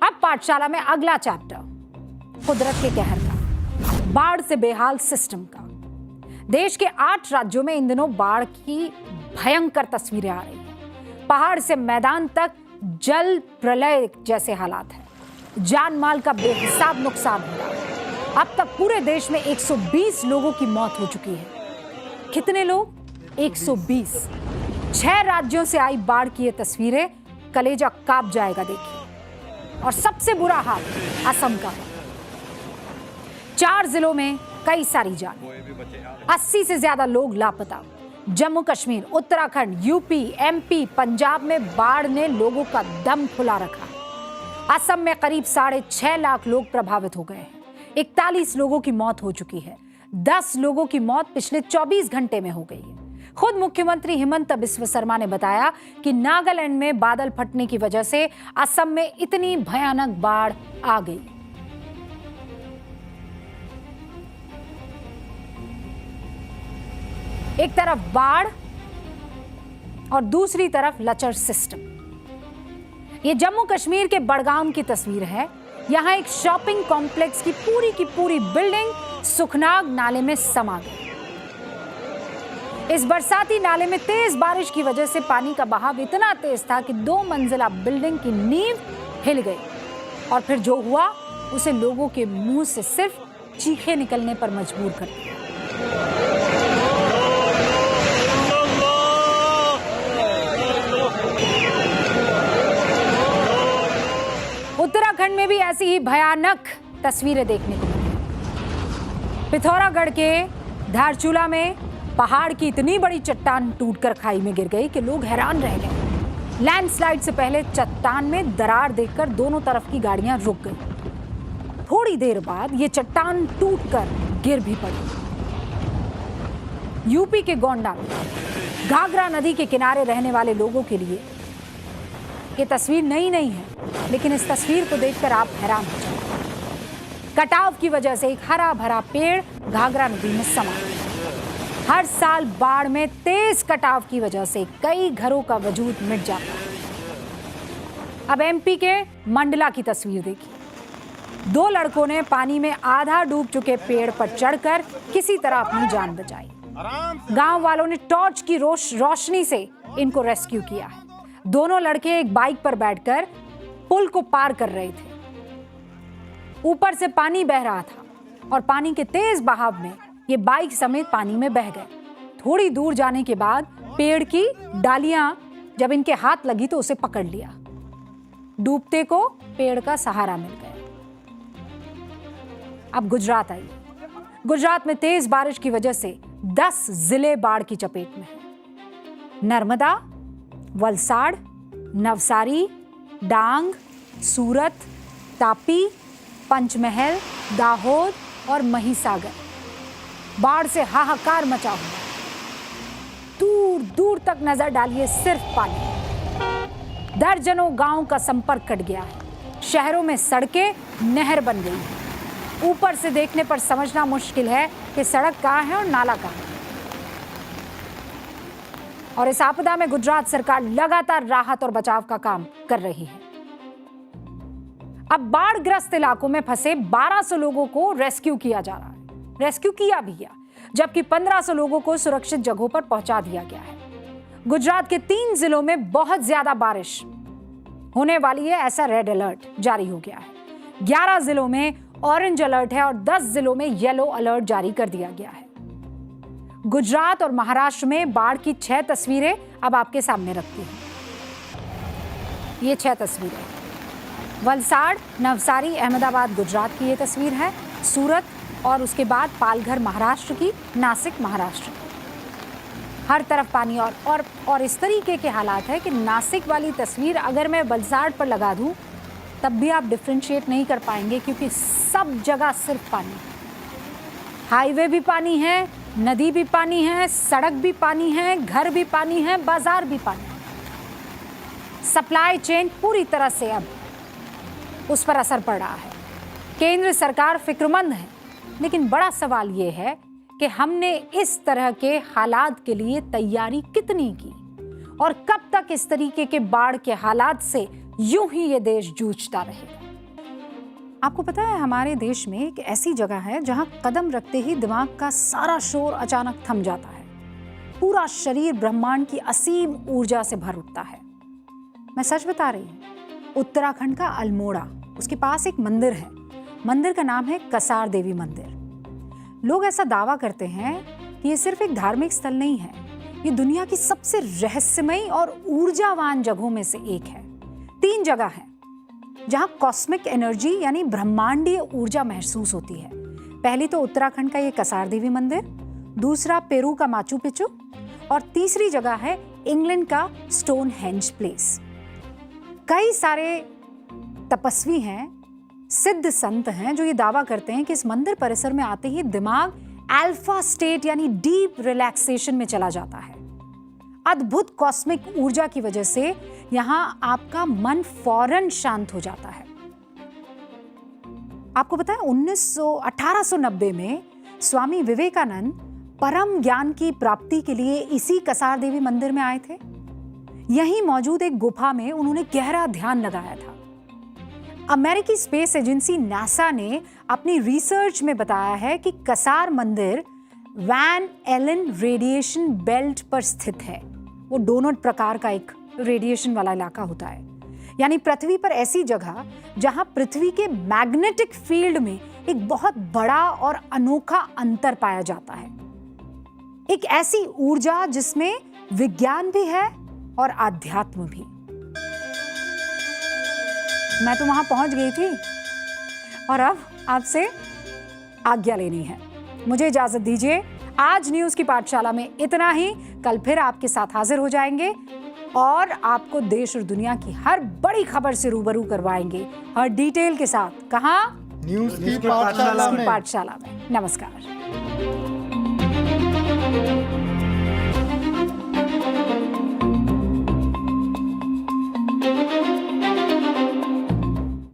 अब पाठशाला में अगला चैप्टर कुदरत के कहर का, बाढ़ से बेहाल सिस्टम का। देश के 8 राज्यों में इन दिनों बाढ़ की भयंकर तस्वीरें आ रही हैं। पहाड़ से मैदान तक जल प्रलय जैसे हालात हैं। जान माल का बेहिसाब नुकसान हो रहा है। अब तक पूरे देश में 120 लोगों की मौत हो चुकी है। कितने लोग? 120। 6 राज्यों से आई बाढ़ की ये तस्वीरें, कलेजा कांप जाएगा देखिए। और सबसे बुरा हाल असम का है। 4 जिलों में कई सारी जानें, 80 से ज्यादा लोग लापता। जम्मू कश्मीर, उत्तराखंड, यूपी, एमपी, पंजाब में बाढ़ ने लोगों का दम फुला रखा है। असम में करीब 6.5 लाख लोग प्रभावित हो गए हैं। 41 लोगों की मौत हो चुकी है। 10 लोगों की मौत पिछले 24 घंटे में हो गई है। खुद मुख्यमंत्री हिमंता बिस्वा शर्मा ने बताया कि नागालैंड में बादल फटने की वजह से असम में इतनी भयानक बाढ़ आ गई। एक तरफ बाढ़ और दूसरी तरफ लचर सिस्टम। ये जम्मू कश्मीर के बड़गाम की तस्वीर है। यहां एक शॉपिंग कॉम्प्लेक्स की पूरी बिल्डिंग सुखनाग नाले में समा गई। इस बरसाती नाले में तेज बारिश की वजह से पानी का बहाव इतना तेज था कि 2 मंजिला बिल्डिंग की नींव हिल गई। और फिर जो हुआ उसे लोगों के मुंह से सिर्फ चीखें निकलने पर मजबूर कर दिया। उत्तराखंड में भी ऐसी ही भयानक तस्वीरें देखने को मिली। पिथौरागढ़ के धारचूला में पहाड़ की इतनी बड़ी चट्टान टूटकर खाई में गिर गई कि लोग हैरान रह गए। लैंडस्लाइड से पहले चट्टान में दरार देखकर दोनों तरफ की गाड़ियां रुक गई। थोड़ी देर बाद ये चट्टान टूटकर गिर भी पड़ी। यूपी के गोंडा में घाघरा नदी के किनारे रहने वाले लोगों के लिए ये तस्वीर नई नहीं है, लेकिन इस तस्वीर को देखकर आप हैरान हो जाएंगे। कटाव की वजह से एक हरा भरा पेड़ घाघरा नदी में समा गया। हर साल बाढ़ में तेज कटाव की वजह से कई घरों का वजूद मिट जाता है। अब एमपी के मंडला की तस्वीर देखिए। 2 लड़कों ने पानी में आधा डूब चुके पेड़ पर चढ़कर किसी तरह अपनी जान बचाई। गांव वालों ने टॉर्च की रोशनी से इनको रेस्क्यू किया है। दोनों लड़के एक बाइक पर बैठकर पुल को पार कर रहे थे। ऊपर से पानी बह रहा था और पानी के तेज बहाव में ये बाइक समेत पानी में बह गए। थोड़ी दूर जाने के बाद पेड़ की डालियां जब इनके हाथ लगी तो उसे पकड़ लिया। डूबते को पेड़ का सहारा मिल गया। अब गुजरात आइए। गुजरात में तेज बारिश की वजह से 10 जिले बाढ़ की चपेट में हैं। नर्मदा, वलसाड़, नवसारी, डांग, सूरत, तापी, पंचमहल, दाहोद और महिसागर। बाढ़ से हाहाकार मचा हुआ। दूर दूर तक नजर डालिए, सिर्फ पानी। दर्जनों गांव का संपर्क कट गया है। शहरों में सड़कें नहर बन गई हैं। ऊपर से देखने पर समझना मुश्किल है कि सड़क कहां है और नाला कहां है। और इस आपदा में गुजरात सरकार लगातार राहत और बचाव का काम कर रही है। अब बाढ़ग्रस्त इलाकों में फंसे 1200 लोगों को रेस्क्यू किया जा रहा है। रेस्क्यू किया भी गया, जबकि 1500 लोगों को सुरक्षित जगहों पर पहुंचा दिया गया है। गुजरात के 3 जिलों में बहुत ज्यादा बारिश होने वाली है, ऐसा रेड अलर्ट जारी हो गया है। 11 जिलों में ऑरेंज अलर्ट है और 10 जिलों में येलो अलर्ट जारी कर दिया गया है। गुजरात और महाराष्ट्र में बाढ़ की 6 तस्वीरें अब आपके सामने रखती हैं। ये 6 तस्वीरें वलसाड़, नवसारी, अहमदाबाद गुजरात की ये तस्वीर है, सूरत और उसके बाद पालघर महाराष्ट्र की, नासिक महाराष्ट्र की। हर तरफ पानी और इस तरीके के हालात है कि नासिक वाली तस्वीर अगर मैं वलसाड़ पर लगा दूं तब भी आप डिफ्रेंशिएट नहीं कर पाएंगे, क्योंकि सब जगह सिर्फ पानी। हाईवे भी पानी है, नदी भी पानी है, सड़क भी पानी है, घर भी पानी है, बाजार भी पानी है। सप्लाई चेन पूरी तरह से अब उस पर असर पड़ रहा है। केंद्र सरकार फिक्रमंद है, लेकिन बड़ा सवाल यह है कि हमने इस तरह के हालात के लिए तैयारी कितनी की और कब तक इस तरीके के बाढ़ के हालात से यूं ही ये देश जूझता रहेगा। आपको पता है हमारे देश में एक ऐसी जगह है जहां कदम रखते ही दिमाग का सारा शोर अचानक थम जाता है, पूरा शरीर ब्रह्मांड की असीम ऊर्जा से भर उठता है। मैं सच बता रही हूँ, उत्तराखंड का अल्मोड़ा, उसके पास एक मंदिर है। मंदिर का नाम है कसार देवी मंदिर। लोग ऐसा दावा करते हैं कि ये सिर्फ एक धार्मिक स्थल नहीं है, ये दुनिया की सबसे रहस्यमयी और ऊर्जावान जगहों में से एक है। 3 जगह हैं जहां कॉस्मिक एनर्जी यानी ब्रह्मांडीय ऊर्जा महसूस होती है। पहली तो उत्तराखंड का ये कसार देवी मंदिर, दूसरा पेरू का माचू पिचू और तीसरी जगह है इंग्लैंड का स्टोनहेंज प्लेस। कई सारे तपस्वी हैं, सिद्ध संत हैं जो ये दावा करते हैं कि इस मंदिर परिसर में आते ही दिमाग अल्फा स्टेट यानी डीप रिलैक्सेशन में चला जाता है। अद्भुत कॉस्मिक ऊर्जा की वजह से यहां आपका मन फौरन शांत हो जाता है। आपको पता है 1890 में स्वामी विवेकानंद परम ज्ञान की प्राप्ति के लिए इसी कसार देवी मंदिर में आए थे। यहीं मौजूद एक गुफा में उन्होंने गहरा ध्यान लगाया था। अमेरिकी स्पेस एजेंसी नासा ने अपनी रिसर्च में बताया है कि कसार मंदिर वैन एलन रेडिएशन बेल्ट पर स्थित है। वो डोनट प्रकार का एक रेडिएशन वाला इलाका होता है, यानी पृथ्वी पर ऐसी जगह जहां पृथ्वी के मैग्नेटिक फील्ड में एक बहुत बड़ा और अनोखा अंतर पाया जाता है। एक ऐसी ऊर्जा जिसमें विज्ञान भी है और आध्यात्म भी। मैं तो वहां पहुंच गई थी और अब आपसे आज्ञा लेनी है। मुझे इजाजत दीजिए। आज न्यूज की पाठशाला में इतना ही। कल फिर आपके साथ हाजिर हो जाएंगे और आपको देश और दुनिया की हर बड़ी खबर से रूबरू करवाएंगे, हर डिटेल के साथ। कहाँ? न्यूज की पाठशाला में। नमस्कार।